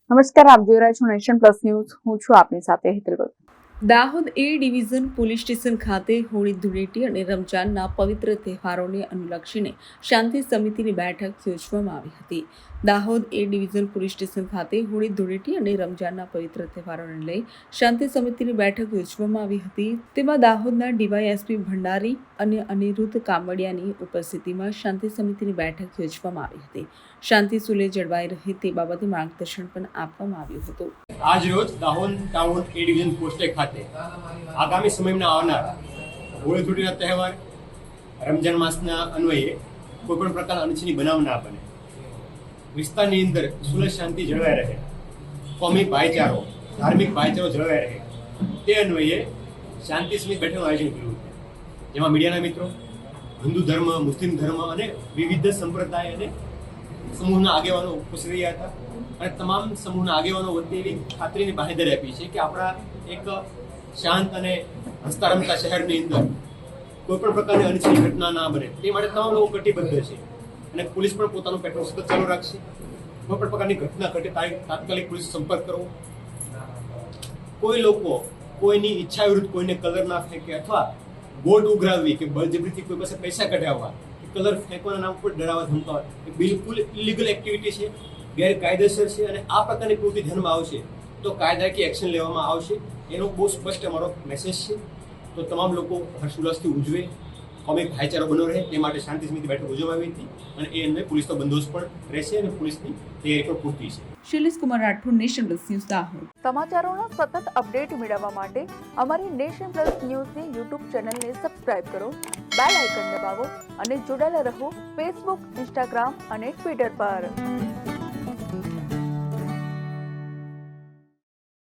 નમસ્કાર, આપ જોઈ રહ્યા છો નેશન પ્લસ ન્યૂઝ. હું છું આપની સાથે હેતલ. દાહોદ એ ડિવિઝન પોલીસ સ્ટેશન ખાતે હોળી ધૂળેટી અને રમજાનના પવિત્ર તહેવારોને અનુલક્ષીને શાંતિ સમિતિની બેઠક યોજવામાં આવી હતી. દાહોદ એ ડિવિઝન પોલીસ સ્ટેશન ખાતે હોળી ધૂળેટી અને રમજાનના પવિત્ર તહેવારોને લઈ શાંતિ સમિતિની બેઠક યોજવામાં આવી હતી. તેમાં દાહોદના ડીવાયએસપી ભંડારી અને અનિરુદ્ધ કામડિયાની ઉપસ્થિતિમાં શાંતિ સમિતિની બેઠક યોજવામાં આવી હતી. શાંતિ સુલે જળવાઈ રહે તે બાબતે માર્ગદર્શન પણ આપવામાં આવ્યું હતું. આજ રોજ દાહોદ ટાઉન એ ડિવિઝન પોસ્ટે ખાતે આગામી સમયમાં આવનાર હોળી ધૂળેટીના તહેવાર, રમજાન માસના અન્વયે કોઈપણ પ્રકારના અનિચ્છનીય બનાવ ના બને, વિસ્તારની અંદર સુલભ શાંતિ જળવાઈ રહે, કોમી ભાઈચારો, ધાર્મિક ભાઈચારો જળવાઈ રહે, તે અન્વયે શાંતિ સમિતિ બેઠકનું આયોજન કર્યું છે. જેમાં મીડિયાના મિત્રો, હિન્દુ ધર્મ, મુસ્લિમ ધર્મ અને વિવિધ સંપ્રદાય અને સમૂહના આગેવાનો ઉપસ્થિત રહ્યા હતા અને તમામ સમૂહના આગેવાનો વચ્ચે એવી ખાતરીની બાંહેધરી આપી છે કે આપણા એક શાંત અને હસતા રમતા શહેરની અંદર કોઈ પણ પ્રકારની અનિચ્છનીય ઘટના ના બને તે માટે તમામ લોકો કટિબદ્ધ છે અને પોલીસ પણ પોતાનું પેટ્રોલ સતત ચાલુ રાખશે. કોઈ પણ પ્રકારની ઘટના ઘટે તાત્કાલિક પોલીસ સંપર્ક કરવો. કોઈ લોકો કોઈની ઈચ્છા વિરુદ્ધ કોઈને કલર ના ફેંકે અથવા બોટ ઉઘરાવવી કે બળજબરીથી કોઈ પાસે પૈસા કઢાવવા, કલર ફેંકવાના નામ પર ડરાવવા ધમકાવવા એ બિલકુલ ઇલીગલ એક્ટિવિટી છે, ગેરકાયદેસર છે અને આ પ્રકારની પ્રવૃત્તિ ધ્યાનમાં આવશે તો કાયદાકીય એક્શન લેવામાં આવશે. એનો બહુ સ્પષ્ટ અમારો મેસેજ છે. તો તમામ લોકો હર્ષોલ્લાસથી ઉજવે, કોમી ભાઈચારો બનો રહે તે માટે શાંતિ સમિતિ બેઠક ઉજવવામાં આવી હતી અને એ અન્વયે પોલીસનો બંદોબસ્ત પણ રહેશે અને પોલીસની તૈયારી પણ પૂરતી છે. Shailesh Kumar Rathod, nation plus news, Dahod. સમાચારોના સતત અપડેટ મેળવવા માટે અમારી નેશન પ્લસ ન્યૂઝની યુટ્યુબ ચેનલને સબસ્ક્રાઇબ કરો, બેલ આઇકન દબાવો અને જોડાયેલા રહો ફેસબુક, ઇન્સ્ટાગ્રામ અને ટ્વિટર પર.